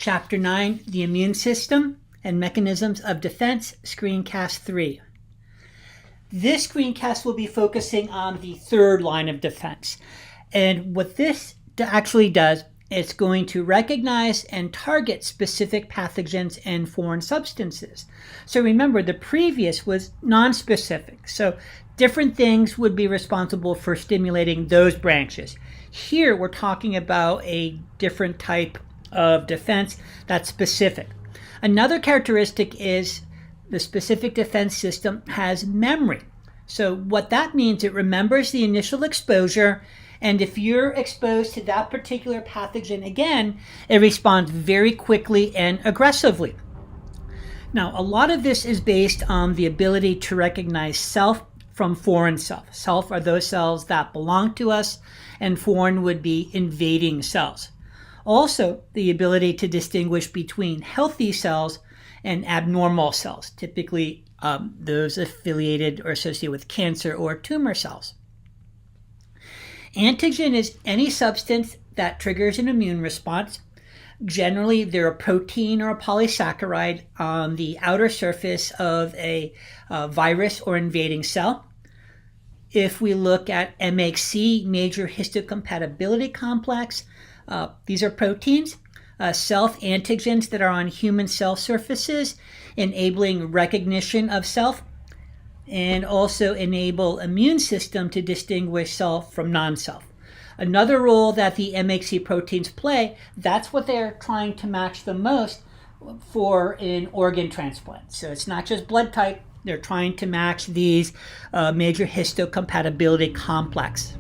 Chapter 9, the immune system and mechanisms of defense, screencast 3. This screencast will be focusing on the third line of defense. And what this actually does, it's going to recognize and target specific pathogens and foreign substances. So remember, the previous was non-specific. So different things would be responsible for stimulating those branches. Here we're talking about a different type of defense that's specific. Another characteristic is the specific defense system has memory. So what that means, it remembers the initial exposure, and if you're exposed to that particular pathogen again, it responds very quickly and aggressively. Now, a lot of this is based on the ability to recognize self from foreign self. Self are those cells that belong to us, and foreign would be invading cells. Also, the ability to distinguish between healthy cells and abnormal cells, typically those affiliated or associated with cancer or tumor cells. Antigen is any substance that triggers an immune response. Generally, they're a protein or a polysaccharide on the outer surface of a virus or invading cell. If we look at MHC, major histocompatibility complex, these are proteins, self-antigens that are on human cell surfaces, enabling recognition of self, and also enable immune system to distinguish self from non-self. Another role that the MHC proteins play, that's what they're trying to match the most for an organ transplant. So it's not just blood type, they're trying to match these major histocompatibility complex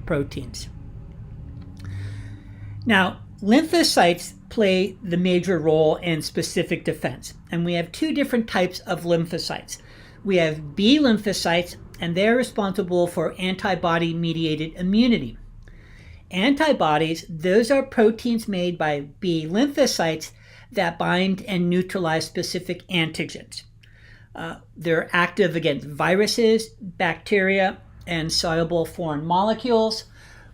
proteins. Now, lymphocytes play the major role in specific defense, and we have two different types of lymphocytes. We have B lymphocytes, and they're responsible for antibody-mediated immunity. Antibodies, those are proteins made by B lymphocytes that bind and neutralize specific antigens. They're active against viruses, bacteria, and soluble foreign molecules.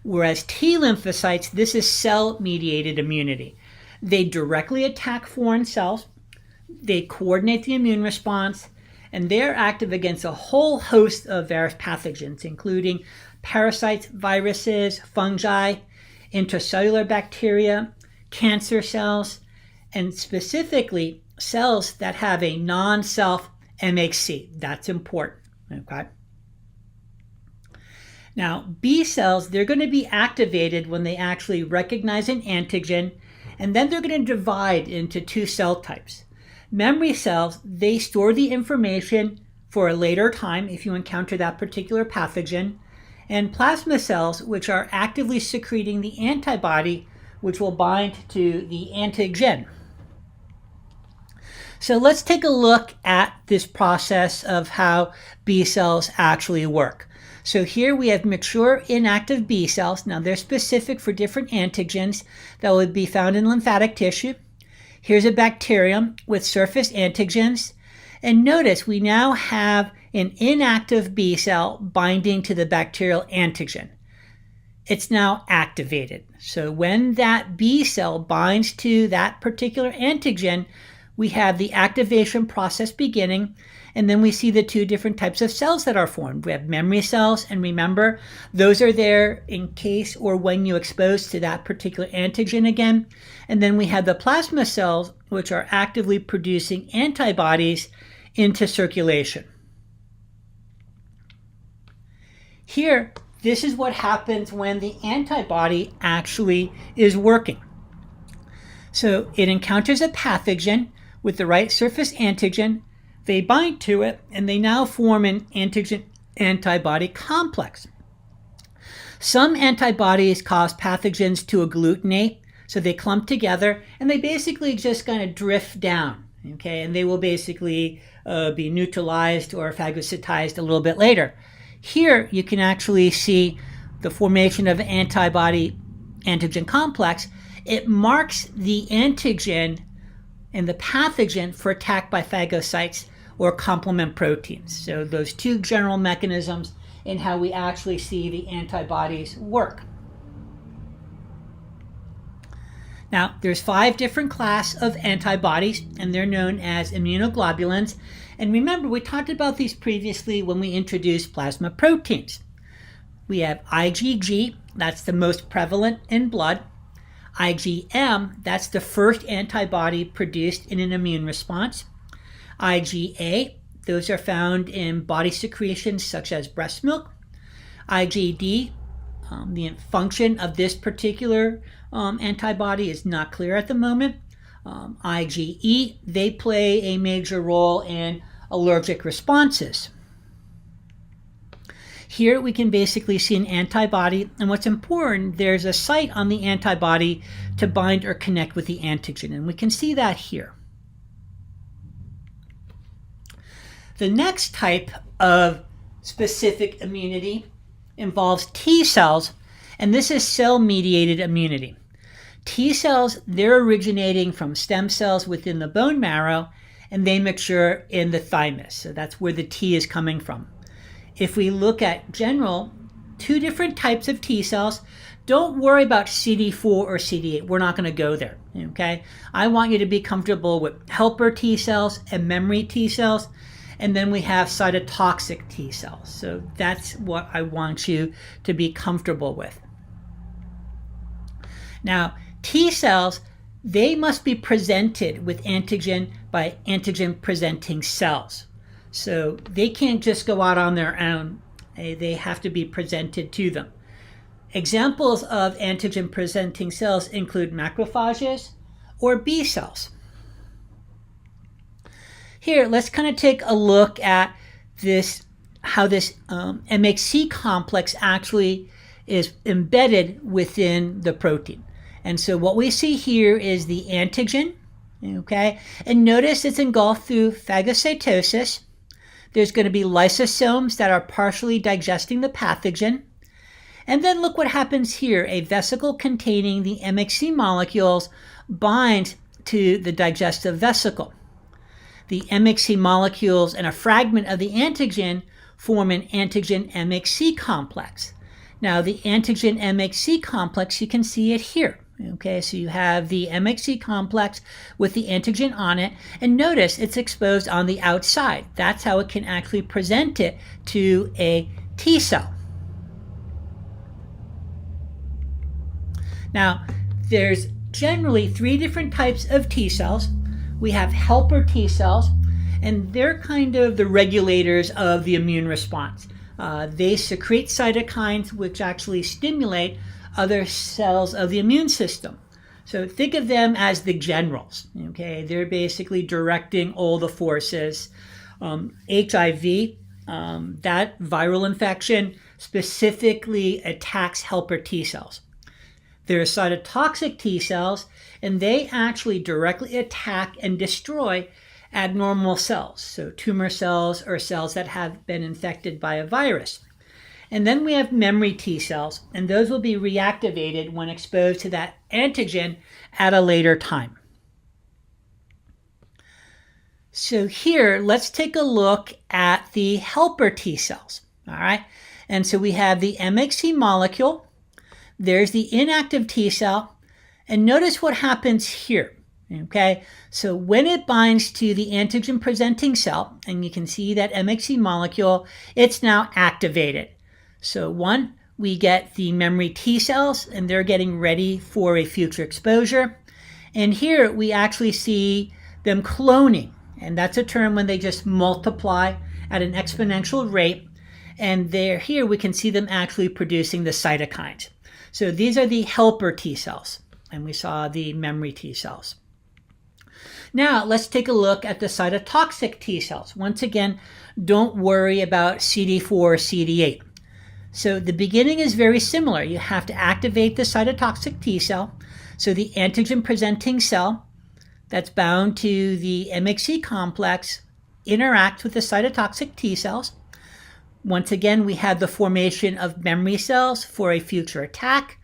Whereas T lymphocytes, this is cell-mediated immunity. They directly attack foreign cells, they coordinate the immune response, and they're active against a whole host of various pathogens, including parasites, viruses, fungi, intracellular bacteria, cancer cells, and specifically cells that have a non-self MHC. That's important, okay? Now, B cells, they're going to be activated when they actually recognize an antigen, and then they're going to divide into two cell types. Memory cells, they store the information for a later time if you encounter that particular pathogen, and plasma cells, which are actively secreting the antibody, which will bind to the antigen. So let's take a look at this process of how B cells actually work. So here we have mature inactive B cells. Now they're specific for different antigens that would be found in lymphatic tissue. Here's a bacterium with surface antigens. And notice we now have an inactive B cell binding to the bacterial antigen. It's now activated. So when that B cell binds to that particular antigen, we have the activation process beginning, and then we see the two different types of cells that are formed. We have memory cells, and remember, those are there in case or when you expose to that particular antigen again. And then we have the plasma cells, which are actively producing antibodies into circulation. Here, this is what happens when the antibody actually is working. So it encounters a pathogen with the right surface antigen, they bind to it, and they now form an antigen-antibody complex. Some antibodies cause pathogens to agglutinate, so they clump together, and they basically just kind of drift down, okay? And they will basically be neutralized or phagocytized a little bit later. Here, you can actually see the formation of an antibody-antigen complex. It marks the antigen and the pathogen for attack by phagocytes or complement proteins. So those two general mechanisms in how we actually see the antibodies work. Now, there's 5 different classes of antibodies, and they're known as immunoglobulins. And remember, we talked about these previously when we introduced plasma proteins. We have IgG, that's the most prevalent in blood. IgM, that's the first antibody produced in an immune response. IgA, those are found in body secretions such as breast milk. IgD, the function of this particular antibody is not clear at the moment. IgE, they play a major role in allergic responses. Here we can basically see an antibody, and what's important, there's a site on the antibody to bind or connect with the antigen, and we can see that here. The next type of specific immunity involves T cells, and this is cell-mediated immunity. T cells, they're originating from stem cells within the bone marrow, and they mature in the thymus. So that's where the T is coming from. If we look at general, 2 different types of T cells, don't worry about CD4 or CD8. We're not going to go there, okay? I want you to be comfortable with helper T cells and memory T cells, and then we have cytotoxic T cells. So that's what I want you to be comfortable with. Now, T cells, they must be presented with antigen by antigen-presenting cells. So they can't just go out on their own. They have to be presented to them. Examples of antigen-presenting cells include macrophages or B cells. Here, let's kind of take a look at this, how this MHC complex actually is embedded within the protein. And so what we see here is the antigen, okay? And notice it's engulfed through phagocytosis. There's going to be lysosomes that are partially digesting the pathogen. And then look what happens here. A vesicle containing the MHC molecules binds to the digestive vesicle. The MHC molecules and a fragment of the antigen form an antigen-MHC complex. Now, the antigen-MHC complex, you can see it here. Okay, so you have the MHC complex with the antigen on it, and notice it's exposed on the outside. That's how it can actually present it to a T cell. Now, there's generally 3 different types of T cells. We have helper T cells, and they're kind of the regulators of the immune response. They secrete cytokines which actually stimulate other cells of the immune system. So think of them as the generals, okay? They're basically directing all the forces. HIV, that viral infection specifically attacks helper T cells. There are cytotoxic T cells, and they actually directly attack and destroy abnormal cells, so tumor cells or cells that have been infected by a virus. And then we have memory T cells, and those will be reactivated when exposed to that antigen at a later time. So here, let's take a look at the helper T cells, all right? And so we have the MHC molecule, there's the inactive T cell, and notice what happens here, okay? So when it binds to the antigen-presenting cell, and you can see that MHC molecule, it's now activated. So we get the memory T cells, and they're getting ready for a future exposure. And here we actually see them cloning, and that's a term when they just multiply at an exponential rate. And here we can see them actually producing the cytokines. So these are the helper T cells, and we saw the memory T cells. Now let's take a look at the cytotoxic T cells. Once again, don't worry about CD4 or CD8. So the beginning is very similar. You have to activate the cytotoxic T cell. So the antigen-presenting cell that's bound to the MHC complex interacts with the cytotoxic T cells. Once again, we have the formation of memory cells for a future attack.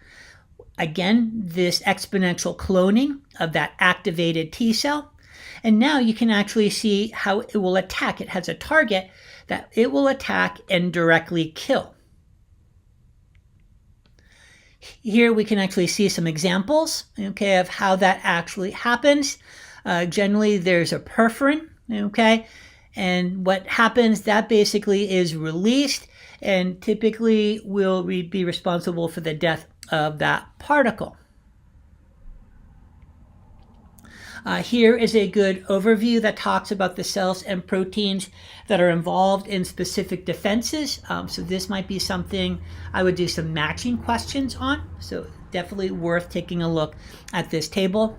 Again, this exponential cloning of that activated T cell. And now you can actually see how it will attack. It has a target that it will attack and directly kill. Here we can actually see some examples, okay, of how that actually happens. Generally, there's a perforin, okay, and what happens, that basically is released and typically will be responsible for the death of that particle. Here is a good overview that talks about the cells and proteins that are involved in specific defenses. So this might be something I would do some matching questions on. So definitely worth taking a look at this table.